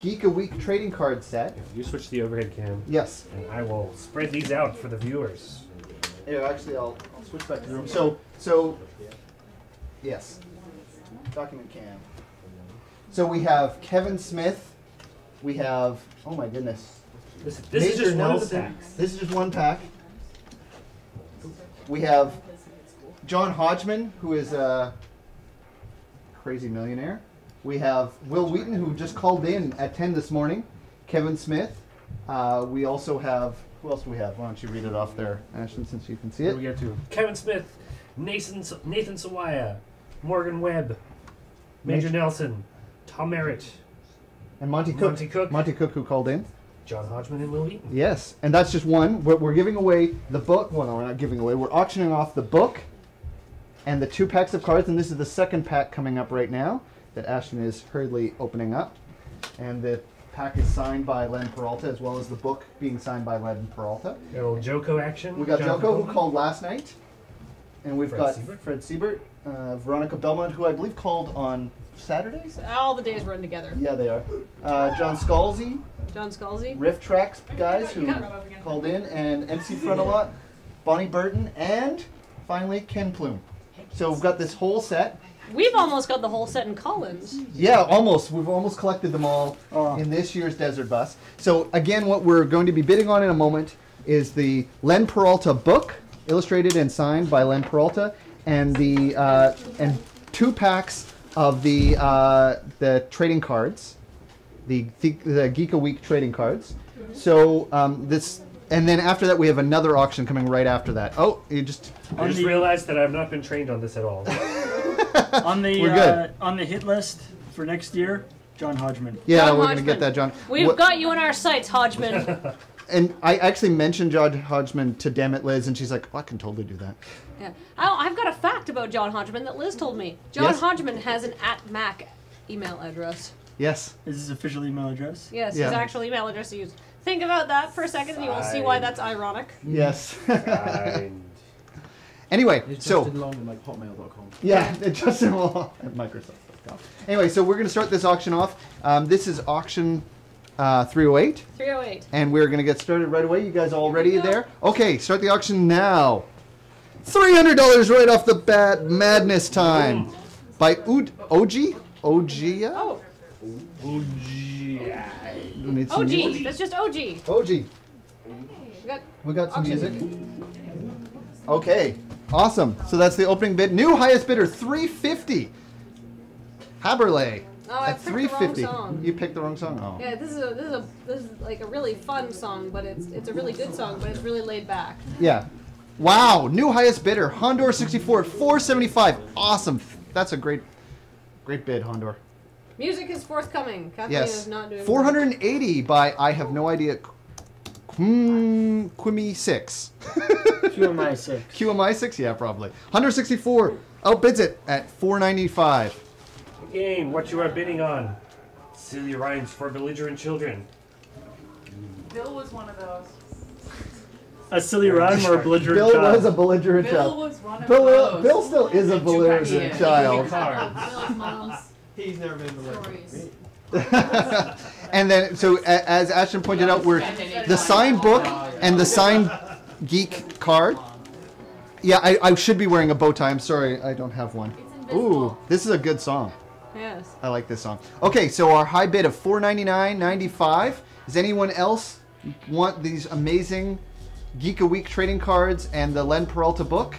Geek a Week trading card set. You switch the overhead cam. Yes. And I will spread these out for the viewers. Yeah, actually, I'll switch back to the room. Yes. Document cam. So we have Kevin Smith. We have, oh my goodness. This is just one of the packs. This is just one pack. We have John Hodgman, who is a crazy millionaire. We have Will Wheaton, who just called in at 10 this morning. Kevin Smith. We also have, who else do we have? Why don't you read it off there, Ashton, since you can see it. We get to Kevin Smith, Nathan Sawaya, Morgan Webb, Major Nelson, Tom Merritt, and Monty Cook. Monty Cook, who called in. John Hodgman and Will Wheaton. Yes, and that's just one. We're giving away the book. Well, no, we're not giving away. We're auctioning off the book and the 2 packs of cards, and this is the second pack coming up right now that Ashton is hurriedly opening up. And the pack is signed by Len Peralta, as well as the book being signed by Len Peralta. A little Joko action. We got Joko, who called last night. And we've got Siebert. Fred Siebert, Veronica Belmont, who I believe called on Saturdays? All the days run together. Yeah, they are. John Scalzi. John Scalzi. Riff Tracks guys who called in, and MC Front a lot, Bonnie Burton, and finally Ken Plume. So we've got this whole set. We've almost got the whole set in Collins. Yeah, almost. We've almost collected them all in this year's Desert Bus. So again, what we're going to be bidding on in a moment is the Len Peralta book, illustrated and signed by Len Peralta, and the and 2 packs of the trading cards, the Geek a Week trading cards. So this, and then after that we have another auction coming right after that. Oh, I just realized that I've not been trained on this at all. on the hit list for next year, John Hodgman. Yeah, John we're Hodgman. gonna get that, John. We've got you in our sights, Hodgman. And I actually mentioned John Hodgman to Dammit Liz, and she's like, oh, I can totally do that. Yeah. I've got a fact about John Hodgman that Liz told me. John Hodgman has an @Mac email address. Yes. Is his official email address? Yes, his actual email address is used. Think about that for a second, and you will see why that's ironic. Yes. Anyway, it's so Justin Long at like hotmail.com. yeah, it's Justin Long at Microsoft.com. Anyway, so we're going to start this auction off. This is auction 308. 308. And we're going to get started right away. You guys all ready there? Okay, start the auction now. $300 right off the bat. Madness Time by Oji. Ogia? Oh. Need some OG. music? That's just OG. OG. We got some music. Okay, awesome. So that's the opening bid. New highest bidder, $350. Haberlay. Oh, I at picked the wrong $350. song. You picked the wrong song. Oh. Yeah, this is like a really fun song, but it's a really good song, but it's really laid back. Yeah. Wow. New highest bidder, Hondor 64 at $475. Awesome. That's a great bid, Hondor. Music is forthcoming. Kathleen is not doing $480 by I have no idea. Quimmy 6. QMI 6. QMI 6? Yeah, probably. 164 outbids it at $495. Game, what you are bidding on. Silly rhymes for belligerent children. Bill was one of those. A silly rhyme or a belligerent Bill child? was a belligerent Bill child. was one of those. Bill still is a belligerent child. Bill's mom's He's never been belligerent. stories. And then, so as Ashton pointed out, we're the signed book and the signed geek card. Yeah, I should be wearing a bow tie. I'm sorry, I don't have one. Ooh, this is a good song. Yes. I like this song. Okay, so our high bid of $499.95. Does anyone else want these amazing Geek a Week trading cards and the Len Peralta book?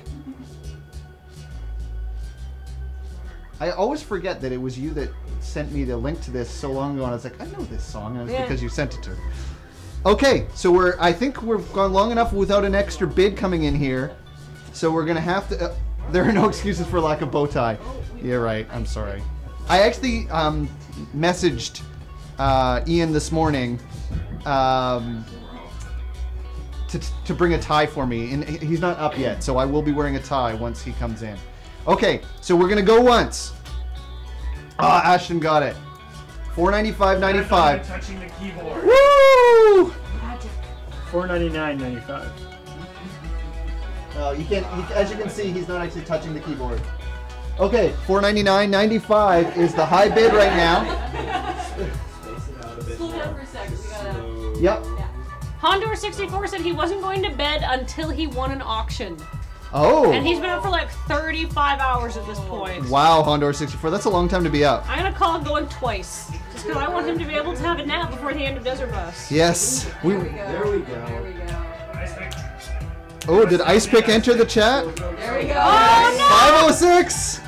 I always forget that it was you that sent me the link to this so long ago, and I was like, I know this song, and it's because you sent it to her. Okay, so I think we've gone long enough without an extra bid coming in here, so we're gonna have to. There are no excuses for lack of bow tie. You're right. I'm sorry. I actually messaged Ian this morning to bring a tie for me, and he's not up yet, so I will be wearing a tie once he comes in. Okay, so we're gonna go once. Ashton got it. $495.95. Touching the keyboard. Woo! $499.95. You can't. As you can see, he's not actually touching the keyboard. Okay, $499.95 is the high bid right now. Slow down for a sec. We gotta. Yep. Yeah. Hondor64 said he wasn't going to bed until he won an auction. Oh. And he's been up for like 35 hours at this point. Wow, Hondor64. That's a long time to be up. I'm gonna call him going twice. Just because I want him to be able to have a nap before the end of Desert Bus. Yes. There we go. There we go. There we go. Oh, did Ice Pick enter the chat? There we go. Oh, 506!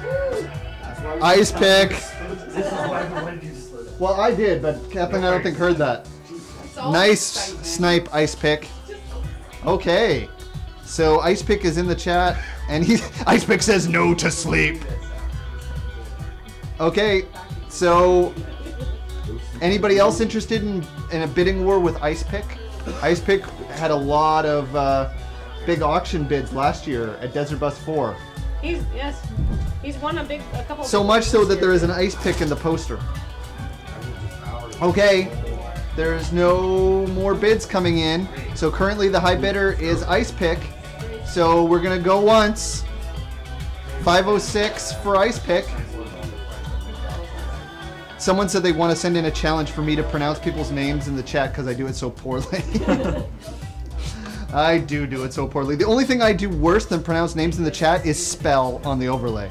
Ice Pick. This is why the one you slid up. Well, I did, but Kathleen, I don't think heard that. Nice snipe, Ice Pick. Okay. So Ice Pick is in the chat, and Ice Pick says no to sleep. Okay, so anybody else interested in a bidding war with Ice Pick? Ice Pick had a lot of big auction bids last year at Desert Bus 4. He's won a couple. So much so that there is an Ice Pick in the poster. Okay, there's no more bids coming in. So currently the high bidder is Ice Pick. So we're gonna go once. 506 for Ice Pick. Someone said they want to send in a challenge for me to pronounce people's names in the chat because I do it so poorly. I do it so poorly. The only thing I do worse than pronounce names in the chat is spell on the overlay.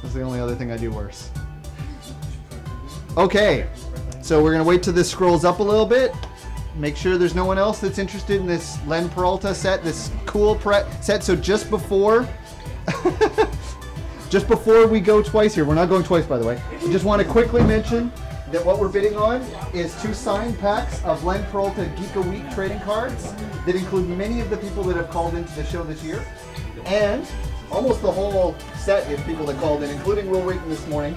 That's the only other thing I do worse. Okay, so we're gonna wait till this scrolls up a little bit. Make sure there's no one else that's interested in this Len Peralta set, this cool set. So just before, just before we go twice here, we're not going twice by the way. I just want to quickly mention that what we're bidding on is 2 signed packs of Len Peralta Geek a Week trading cards that include many of the people that have called into the show this year, and almost the whole set of people that called in, including Will Wheaton this morning,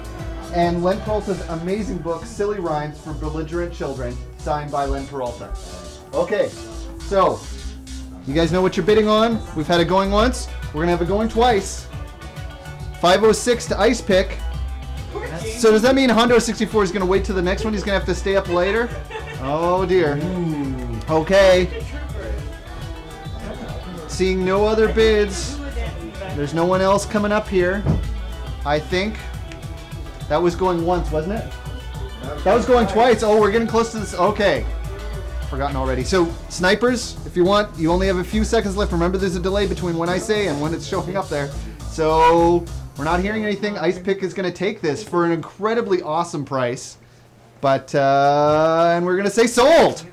and Len Peralta's amazing book, Silly Rhymes for Belligerent Children, signed by Len Peralta. Okay, so you guys know what you're bidding on. We've had it going once. We're gonna have it going twice. 506 to Ice Pick. So does that mean Hondo64 is gonna wait till the next one? He's gonna have to stay up later? Oh dear. Okay. Seeing no other bids. There's no one else coming up here. I think that was going once, wasn't it? That was going twice. Oh, we're getting close to this. Okay. Forgotten already. So, snipers, if you want, you only have a few seconds left. Remember, there's a delay between when I say and when it's showing up there. So, we're not hearing anything. Ice Pick is going to take this for an incredibly awesome price. But, and we're going to say sold!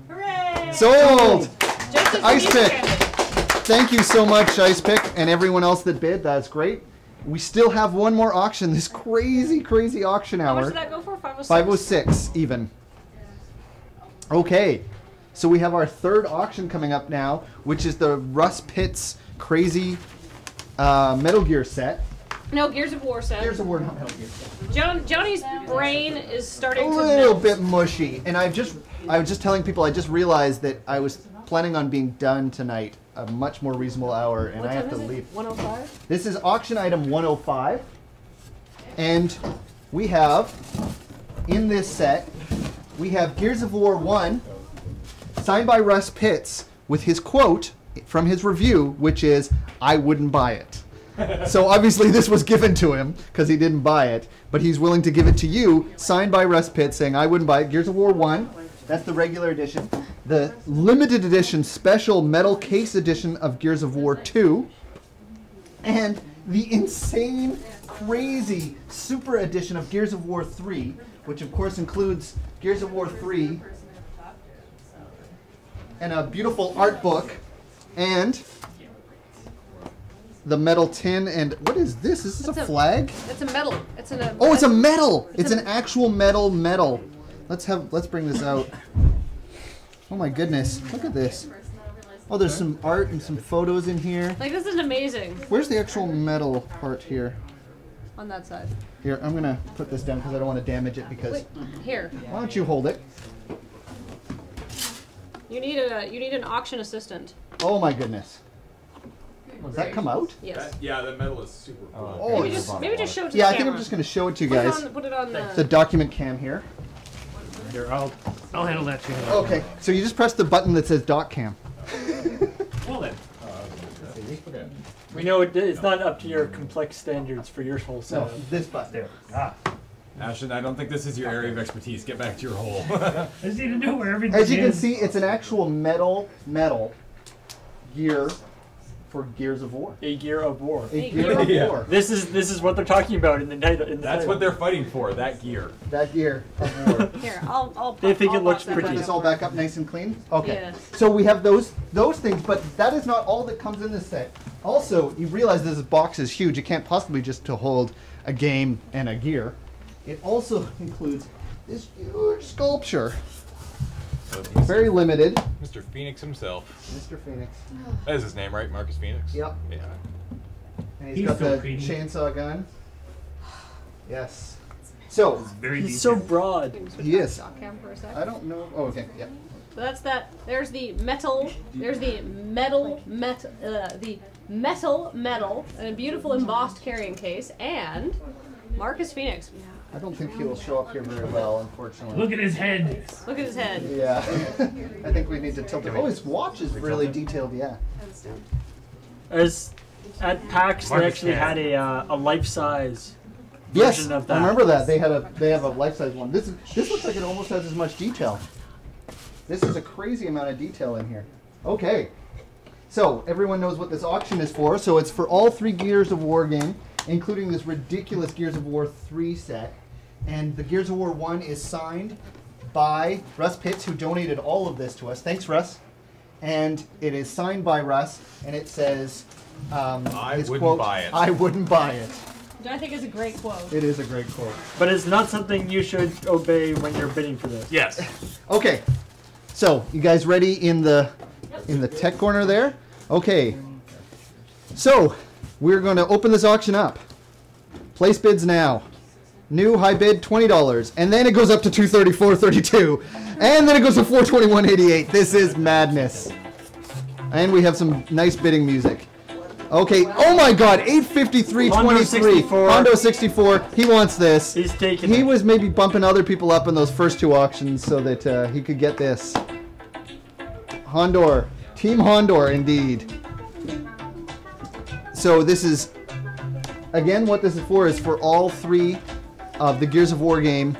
Hooray! Sold! Just as Ice we Pick! expected. Thank you so much, Ice Pick, and everyone else that bid. That's great. We still have one more auction, this crazy, crazy auction How much hour. did that go for? 506? 506 even. Okay, so we have our third auction coming up now, which is the Russ Pitts crazy Metal Gear set. No, Gears of War set. Gears of War, not Metal Gear. Johnny's brain is starting A to little melt. bit mushy, and I was just telling people I just realized that I was planning on being done tonight a much more reasonable hour, and What I have time to is it? leave. 105? This is auction item 105, and we have in this set we have Gears of War 1 signed by Russ Pitts with his quote from his review, which is, "I wouldn't buy it." So obviously this was given to him because he didn't buy it, but he's willing to give it to you, signed by Russ Pitts, saying, "I wouldn't buy it." Gears of War 1, that's the regular edition. The limited edition special metal case edition of Gears of War 2, and the insane, crazy super edition of Gears of War 3, which of course includes Gears of War 3 and a beautiful art book, and the metal tin, and what is this? Is this a flag? It's a medal. It's an. Oh, it's a medal! It's an actual medal. Let's bring this out. Oh my goodness, look at this. Oh, there's some art and some photos in here. Like, this is amazing. Where's the actual metal part here? On that side. Here, I'm gonna put this down because I don't want to damage it because... Wait, here. Why don't you hold it? You need an auction assistant. Oh my goodness. Does that come out? Yes. Yeah, the metal is super cool. Oh, Maybe just show it to yeah, the I think camera. I'm just gonna show it to you Put it guys. on- Put it on The document cam here. Here, I'll handle that too. Okay, so you just press the button that says doc cam. Well then. We know it's not up to your complex standards for your whole No, setup. this button. There. Ah. Ashton, I don't think this is your area of expertise. Get back to your hole. I just need to know where everything is. As you can see, it's an actual metal gear for Gears of War. A gear of war. A gear of war. This is what they're talking about in the title. That's what they're fighting for. That gear. That gear of war. Here, I'll They think I'll it looks box that Put pretty. for this you. all back up nice and clean. Okay. Yes. So we have those things, but that is not all that comes in this set. Also, you realize this box is huge. It can't possibly just to hold a game and a gear. It also includes this huge sculpture. Very limited. Mr. Phoenix himself. Mr. Phoenix. That is his name, right? Marcus Phoenix? Yep. Yeah. And he's He's got so the creepy. chainsaw gun. Yes. So, Very He's so detailed. broad. he is. Stock cam for a sec. I don't know. Oh, okay. Yeah. So that's that. There's the metal. There's the metal, and a beautiful embossed carrying case, and Marcus Phoenix. I don't think he will show up here very well, unfortunately. Look at his head. Look at his head. Yeah. I think we need to tilt it. Oh, his watch is really detailed. Yeah. As at PAX, they Marcus actually had a life-size Yes, version of I that. remember that. They have a life-size one. This looks like it almost has as much detail. This is a crazy amount of detail in here. Okay. So, everyone knows what this auction is for. So, it's for all 3 Gears of War game, including this ridiculous Gears of War 3 set. And the Gears of War 1 is signed by Russ Pitts, who donated all of this to us. Thanks, Russ. And it is signed by Russ, and it says, his wouldn't quote, buy it. I wouldn't buy it. Which I think is a great quote. It is a great quote. But it's not something you should obey when you're bidding for this. Yes. Okay, so you guys ready in the tech corner there? Okay, so we're going to open this auction up. Place bids now. New high bid $20, and then it goes up to $234.32, and then it goes to $421.88. This is madness. And we have some nice bidding music. Okay, oh my God, $853.23. Hondo 64. He wants this. He's taking He it. was maybe bumping other people up in those first 2 auctions so that he could get this. Hondor. Team Hondor, indeed. So this is, again, what this is for all 3 of the Gears of War game,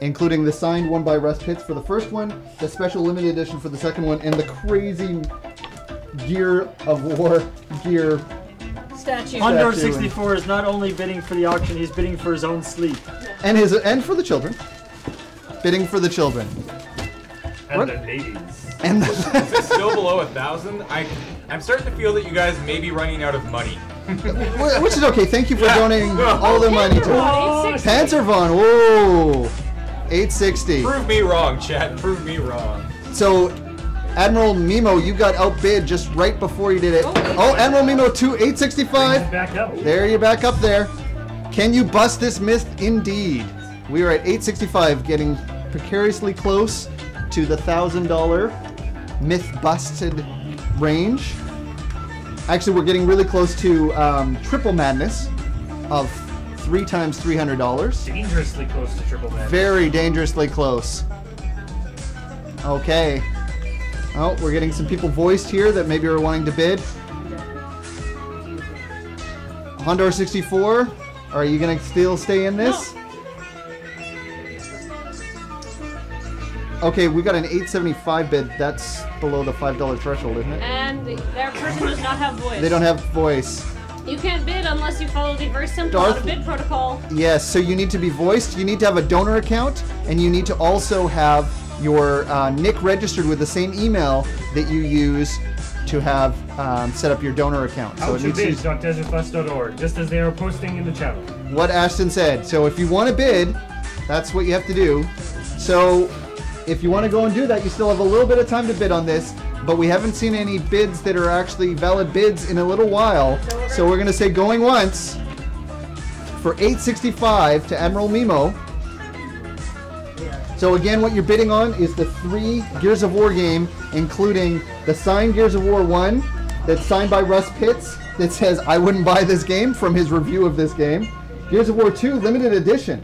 including the signed one by Russ Pitts for the first one, the special limited edition for the second one, and the crazy Gear of War gear. Statue. Hondo Statue. 64 is not only bidding for the auction, he's bidding for his own sleep. And for the children. Bidding for the children. And What? the ladies. And It's still below 1,000. I'm starting to feel that you guys may be running out of money. which is okay. Thank you for donating all the money to Oh, Panzervon. Whoa, 860. Prove me wrong, chat. Prove me wrong. So, Admiral Mimo, you got outbid just right before you did it. Oh, Admiral Mimo 865. Back up. There you back up there. Can you bust this myth? Indeed. We are at 865, getting precariously close to the $1,000 myth busted range. Actually, we're getting really close to triple madness of 3 times $300. Dangerously close to triple man. Very dangerously close. Okay. Oh, we're getting some people voiced here that maybe are wanting to bid. Hondor 64, are you gonna still stay in this? Okay, we got an 875 bid. That's below the $5 threshold, isn't it? And their person does not have voice. They don't have voice. You can't bid unless you follow the very simple Darth- how to bid protocol. Yes, so you need to be voiced, you need to have a donor account, and you need to also have your NIC registered with the same email that you use to have set up your donor account. So it needs to Outtobids.desertbus.org, just as they are posting in the channel. what Ashton said. So if you want to bid, that's what you have to do. So if you want to go and do that, you still have a little bit of time to bid on this, but we haven't seen any bids that are actually valid bids in a little while. So we're going to say going once for $865 to Admiral Mimo. So again, what you're bidding on is the 3 Gears of War game, including the signed Gears of War 1 that's signed by Russ Pitts that says, I wouldn't buy this game, from his review of this game. Gears of War 2 limited edition.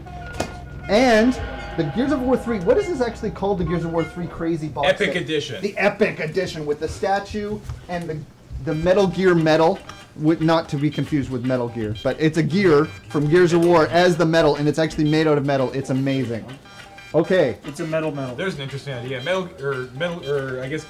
And the Gears of War 3, what is this actually called, the Gears of War 3 crazy box Epic set? edition. The Epic edition with the statue and the Metal Gear medal. not to be confused with Metal Gear, but it's a gear from Gears of War as the metal, and it's actually made out of metal. It's amazing. Okay. It's a metal. There's an interesting idea. Metal, or I guess